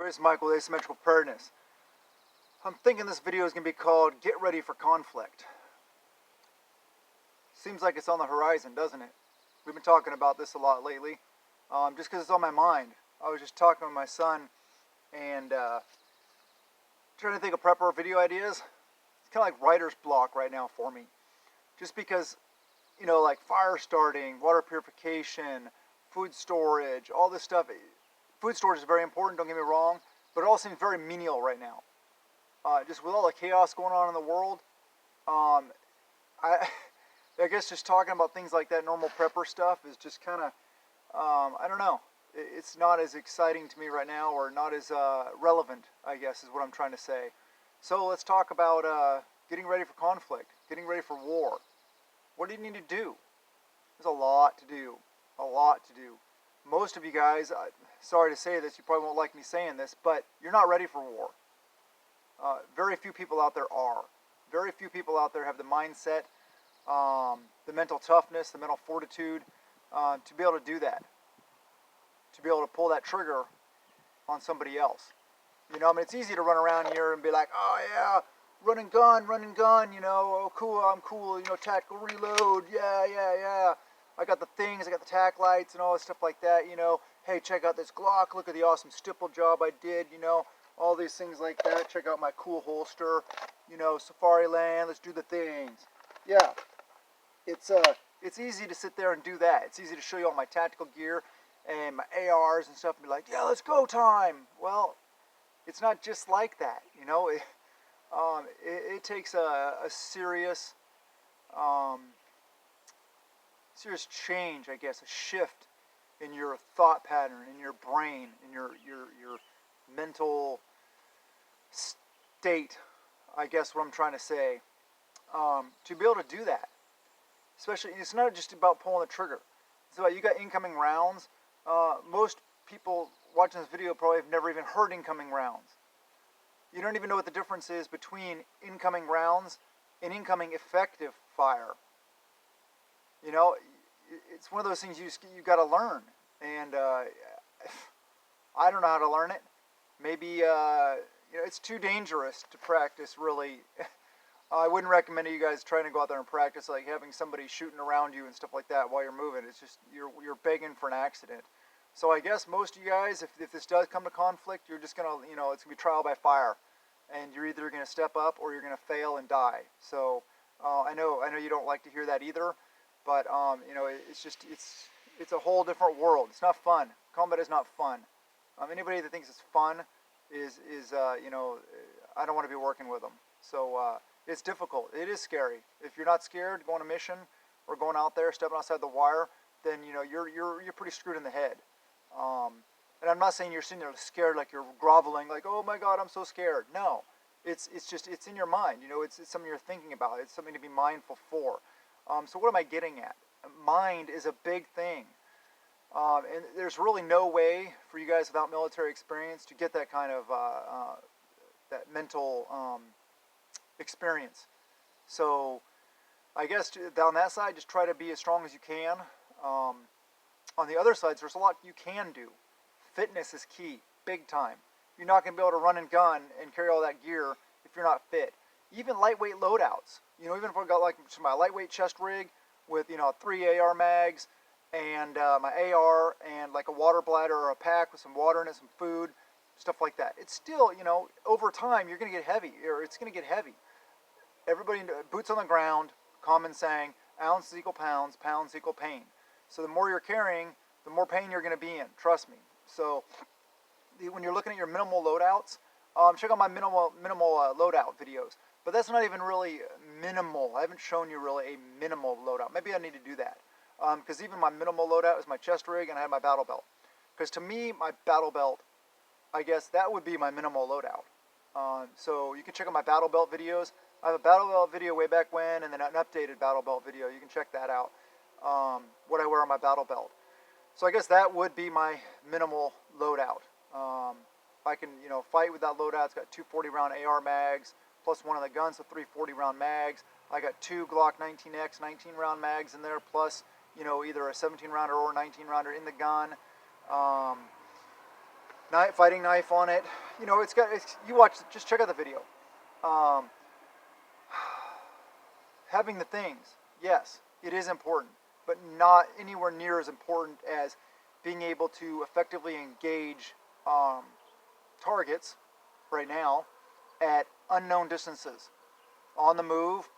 It's Michael with Asymmetrical Preparedness. I'm thinking this video is going to be called Get Ready for Conflict. Seems like it's on the horizon, doesn't it? We've been talking about this a lot lately, just because it's on my mind. I was just talking with my son and trying to think of prepper video ideas. It's kind of like writer's block right now for me. Just because, you know, like fire starting, water purification, food storage, all this stuff. Food storage is very important, don't get me wrong, but it all seems very menial right now. Just with all the chaos going on in the world, I guess just talking about things like that normal prepper stuff is just kind of, I don't know. It's not as exciting to me right now, or not as relevant, I guess, is what I'm trying to say. So let's talk about getting ready for conflict, getting ready for war. What do you need to do? There's a lot to do. A lot to do. Most of you guys, sorry to say this, you probably won't like me saying this, but you're not ready for war. Very few people out there are. Very few people out there have the mindset, the mental toughness, the mental fortitude to be able to do that. To be able to pull that trigger on somebody else. You know, I mean, it's easy to run around here and be like, oh yeah, run and gun, you know, oh cool, I'm cool, you know, tactical reload, yeah. I got the things, I got the tack lights and all this stuff like that, you know. Hey, check out this Glock, look at the awesome stipple job I did, you know. All these things like that. Check out my cool holster, you know, Safari Land, let's do the things. Yeah, it's easy to sit there and do that. It's easy to show you all my tactical gear and my ARs and stuff and be like, yeah, let's go time. Well, it's not just like that, you know. It takes a serious serious change, I guess, a shift in your thought pattern, in your brain, in your mental state, I guess what I'm trying to say, to be able to do that. Especially, it's not just about pulling the trigger. It's about, you got incoming rounds. Most people watching this video probably have never even heard incoming rounds. You don't even know what the difference is between incoming rounds and incoming effective fire. You know, it's one of those things you got to learn, and I don't know how to learn it. Maybe you know, it's too dangerous to practice. Really, I wouldn't recommend you guys trying to go out there and practice like having somebody shooting around you and stuff like that while you're moving. It's just you're begging for an accident. So I guess most of you guys, if this does come to conflict, you're just gonna, you know, it's gonna be trial by fire, and you're either gonna step up or you're gonna fail and die. So I know you don't like to hear that either. But you know, it's a whole different world. It's not fun. Combat is not fun. Anybody that thinks it's fun is you know, I don't want to be working with them. So it's difficult. It is scary. If you're not scared going on a mission or going out there stepping outside the wire, then you know you're pretty screwed in the head. And I'm not saying you're sitting there scared like you're groveling, like, oh my God, I'm so scared. No, it's just it's in your mind. You know, it's something you're thinking about. It's something to be mindful for. So what am I getting at? Mind is a big thing. And there's really no way for you guys without military experience to get that kind of that mental experience. So I guess down that side, just try to be as strong as you can. On the other side, there's a lot you can do. Fitness is key, big time. You're not going to be able to run and gun and carry all that gear if you're not fit. Even lightweight loadouts. You know, even if I got like my lightweight chest rig with, you know, 3 AR mags and my AR and like a water bladder or a pack with some water in it, some food, stuff like that. It's still, you know, over time you're going to get heavy, or it's going to get heavy. Everybody, boots on the ground, common saying, ounces equal pounds, pounds equal pain. So the more you're carrying, the more pain you're going to be in, trust me. So when you're looking at your minimal loadouts, check out my minimal loadout videos. But that's not even really minimal. I haven't shown you really a minimal loadout. Maybe I need to do that. Because even my minimal loadout is my chest rig and I have my battle belt. Because to me, my battle belt, I guess that would be my minimal loadout. So you can check out my battle belt videos. I have a battle belt video way back when, and then an updated battle belt video. You can check that out. What I wear on my battle belt. So I guess that would be my minimal loadout. I can, you know, fight with that loadout. It's got 2 40-round AR mags, plus one of the guns, so 3 40-round mags. I got 2 Glock 19X 19-round mags in there, plus, you know, either a 17-rounder or a 19-rounder in the gun. fighting knife on it. You know, you watch, just check out the video. Um, having the things, yes, it is important, but not anywhere near as important as being able to effectively engage targets right now at unknown distances, on the move,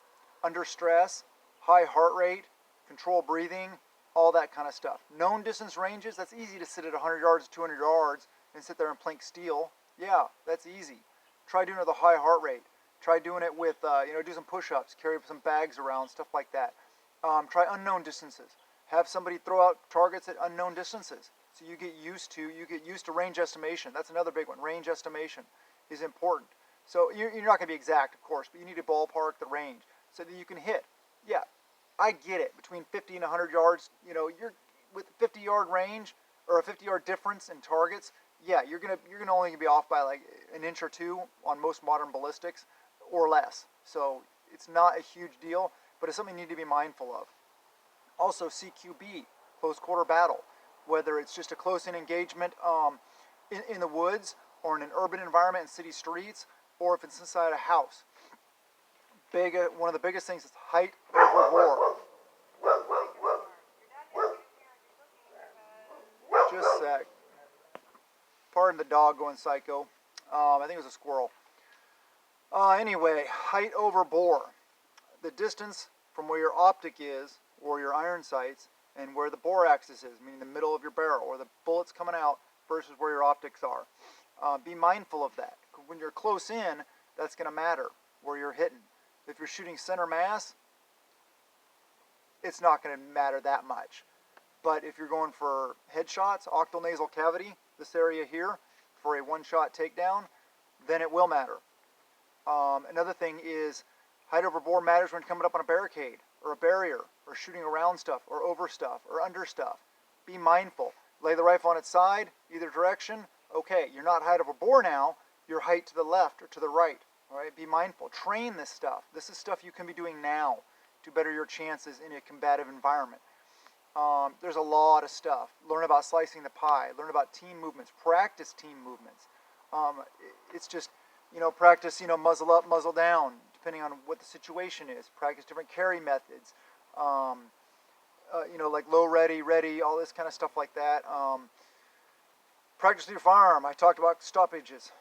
under stress, high heart rate, control breathing, all that kind of stuff. Known distance ranges, that's easy to sit at 100 yards, 200 yards, and sit there and plank steel. Yeah, that's easy. Try doing it with a high heart rate. Try doing it with, do some push-ups, carry some bags around, stuff like that. Try unknown distances. Have somebody throw out targets at unknown distances. So you get used to range estimation. That's another big one. Range estimation is important. So you're not going to be exact, of course, but you need to ballpark the range so that you can hit. Yeah, I get it. Between 50 and 100 yards, you're with 50-yard range or a 50-yard difference in targets. Yeah, you're gonna only be off by like an inch or two on most modern ballistics, or less. So it's not a huge deal, but it's something you need to be mindful of. Also, CQB, close quarter battle, whether it's just a close-in engagement in the woods or in an urban environment in city streets, or if it's inside a house. One of the biggest things is height over bore. Just a sec. Pardon the dog going psycho. I think it was a squirrel. Anyway, height over bore. The distance from where your optic is, or your iron sights, and where the bore axis is, meaning the middle of your barrel, or the bullets coming out, versus where your optics are. Be mindful of that. When you're close in, that's going to matter, where you're hitting. If you're shooting center mass, it's not going to matter that much. But if you're going for headshots, octonasal cavity, this area here, for a one-shot takedown, then it will matter. Another thing is height over bore matters when coming up on a barricade or a barrier or shooting around stuff or over stuff or under stuff. Be mindful. Lay the rifle on its side, either direction. Okay, you're not height over bore now. You're height to the left or to the right. All right, be mindful. Train this stuff. This is stuff you can be doing now to better your chances in a combative environment. There's a lot of stuff. Learn about slicing the pie. Learn about team movements. Practice team movements. It's just, practice, muzzle up, muzzle down, depending on what the situation is. Practice different carry methods. Like low ready, ready, all this kind of stuff like that. Practice with your firearm. I talked about stoppages,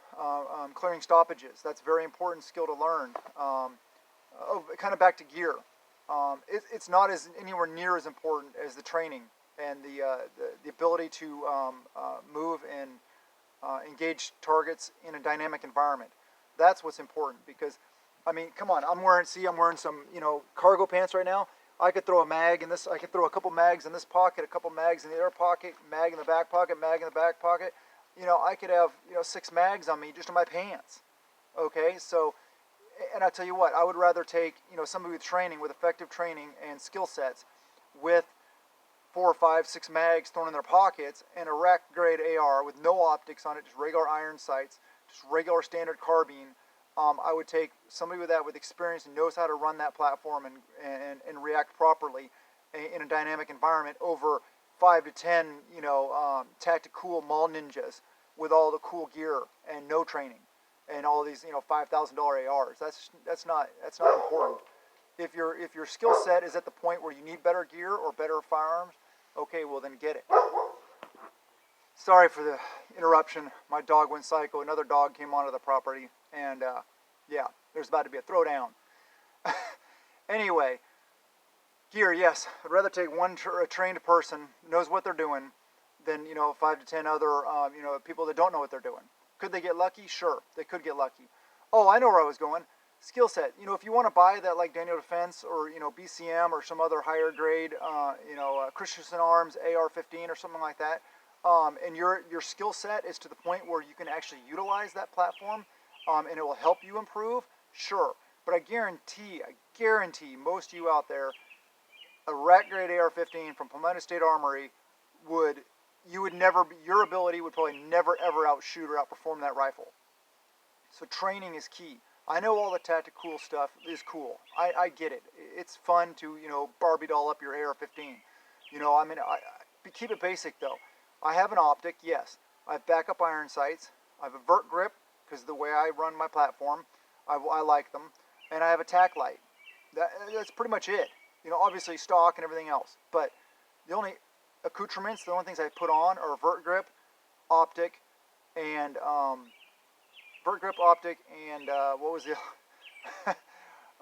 clearing stoppages. That's a very important skill to learn. Kind of back to gear. It's not anywhere near as important as the training and the ability to move and engage targets in a dynamic environment. That's what's important, because, come on, I'm wearing some, cargo pants right now. I could throw a mag in this, I could throw a couple mags in this pocket, a couple mags in the other pocket, mag in the back pocket, mag in the back pocket. I could have, 6 mags on me just in my pants. Okay, so, and I tell you what, I would rather take, somebody with training, with effective training and skill sets, with 4 or 5, 6 mags thrown in their pockets, and a rack grade AR with no optics on it, just regular iron sights, just regular standard carbine. I would take somebody with that, with experience and knows how to run that platform and react properly in a dynamic environment, over 5 to 10, tactical mall ninjas with all the cool gear and no training and all these, $5,000 ARs. That's not important. If your skill set is at the point where you need better gear or better firearms, okay, well then get it. Sorry for the interruption. My dog went psycho. Another dog came onto the property, and yeah, there's about to be a throwdown. Anyway, gear, yes. I'd rather take a trained person, knows what they're doing, than 5 to 10 other people that don't know what they're doing. Could they get lucky? Sure, they could get lucky. Oh, I know where I was going. Skill set. If you want to buy that, like Daniel Defense or BCM or some other higher grade, Christensen Arms AR-15 or something like that, and your skill set is to the point where you can actually utilize that platform, and it will help you improve, sure. But I guarantee most of you out there, a rack grade AR-15 from Palmetto State Armory your ability would probably never ever outshoot or outperform that rifle. So training is key. I know all the tactical stuff is cool. I get it. It's fun to, Barbie doll up your AR-15. Keep it basic though. I have an optic, yes. I have backup iron sights. I have a vert grip because of the way I run my platform. I like them. And I have a tack light. That's pretty much it. You know, obviously stock and everything else. But the only accoutrements, the only things I put on are vert grip, optic, and what was the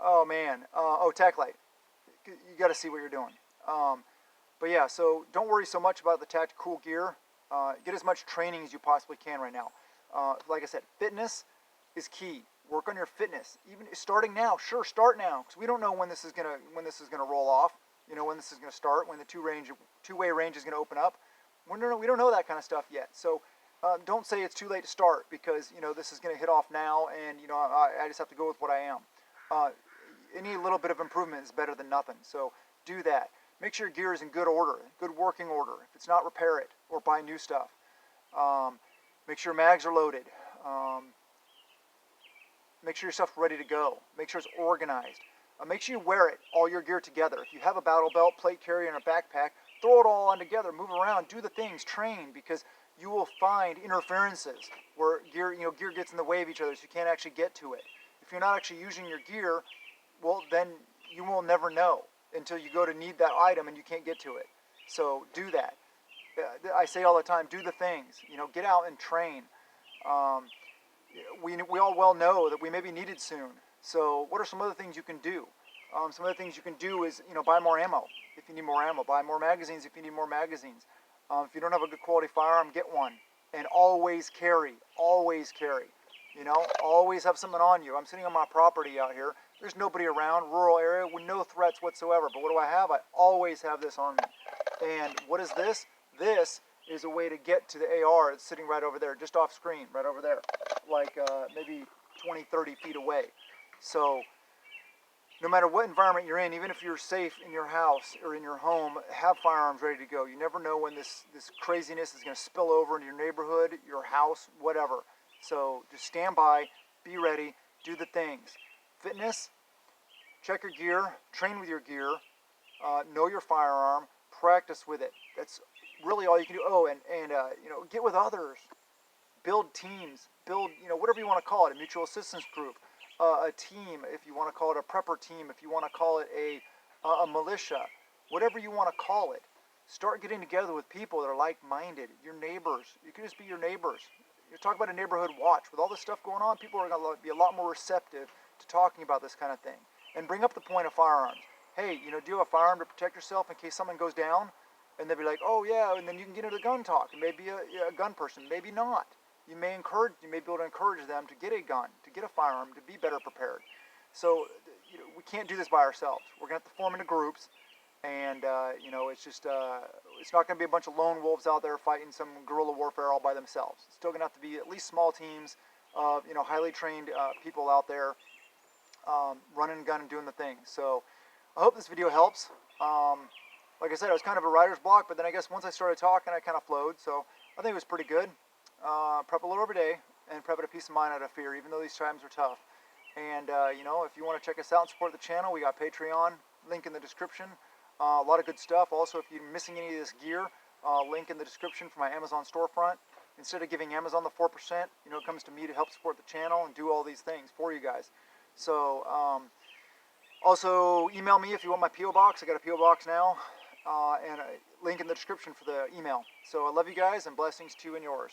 oh man, tack light. You got to see what you're doing. But yeah, so don't worry so much about the tactical gear. Get as much training as you possibly can right now. Like I said, fitness is key. Work on your fitness. Even starting now, sure, start now, because we don't know when this is gonna roll off. You know, when this is gonna start, when the two-way range is gonna open up. We don't know that kind of stuff yet. So don't say it's too late to start, because you know this is gonna hit off now, and you know I just have to go with what I am. Any little bit of improvement is better than nothing. So do that. Make sure your gear is in good order, good working order. If it's not, repair it or buy new stuff. Make sure mags are loaded. Make sure your stuff's ready to go. Make sure it's organized. Make sure you wear it, all your gear together. If you have a battle belt, plate carrier, and a backpack, throw it all on together. Move around, do the things, train, because you will find interferences where gear gets in the way of each other, so you can't actually get to it. If you're not actually using your gear, well, then you will never know until you go to need that item and you can't get to it. So do that. I say all the time, do the things. You know, get out and train. We all well know that we may be needed soon. So what are some other things you can do? Some other things you can do is, you know, buy more ammo if you need more ammo. Buy more magazines if you need more magazines. If you don't have a good quality firearm, get one. And always carry. Always carry. You know, always have something on you. I'm sitting on my property out here. There's nobody around, rural area with no threats whatsoever. But what do I have? I always have this on me. And what is this? This is a way to get to the AR. It's sitting right over there, just off screen, right over there, like maybe 20, 30 feet away. So no matter what environment you're in, even if you're safe in your house or in your home, have firearms ready to go. You never know when this craziness is going to spill over into your neighborhood, your house, whatever. So just stand by, be ready, do the things. Fitness, check your gear, train with your gear, know your firearm, practice with it. That's really all you can do. Oh, and you know, get with others, build teams, build, you know, whatever you want to call it, a mutual assistance group, a team, if you want to call it a prepper team, if you want to call it a militia, whatever you want to call it. Start getting together with people that are like-minded, your neighbors. You could just be your neighbors. You talk about a neighborhood watch. With all this stuff going on, people are going to be a lot more receptive to talking about this kind of thing. And bring up the point of firearms. Hey, you know, do you have a firearm to protect yourself in case something goes down? And they'll be like, oh yeah, and then you can get into the gun talk. And maybe a gun person, maybe not. You may be able to encourage them to get a gun, to get a firearm, to be better prepared. So, you know, we can't do this by ourselves. We're going to have to form into groups. And, you know, it's just, it's not going to be a bunch of lone wolves out there fighting some guerrilla warfare all by themselves. It's still going to have to be at least small teams of, you know, highly trained people out there running a gun and doing the thing. So I hope this video helps. Like I said, it was kind of a writer's block, but then I guess once I started talking, I kind of flowed. So I think it was pretty good. Prep a little every day and prep it a peace of mind out of fear, even though these times are tough. And, you know, if you want to check us out and support the channel, we got Patreon, link in the description. A lot of good stuff. Also, if you're missing any of this gear, link in the description for my Amazon storefront. Instead of giving Amazon the 4%, you know, it comes to me to help support the channel and do all these things for you guys. So, also email me if you want my P.O. box. I got a P.O. box now, and a link in the description for the email. So I love you guys, and blessings to you and yours.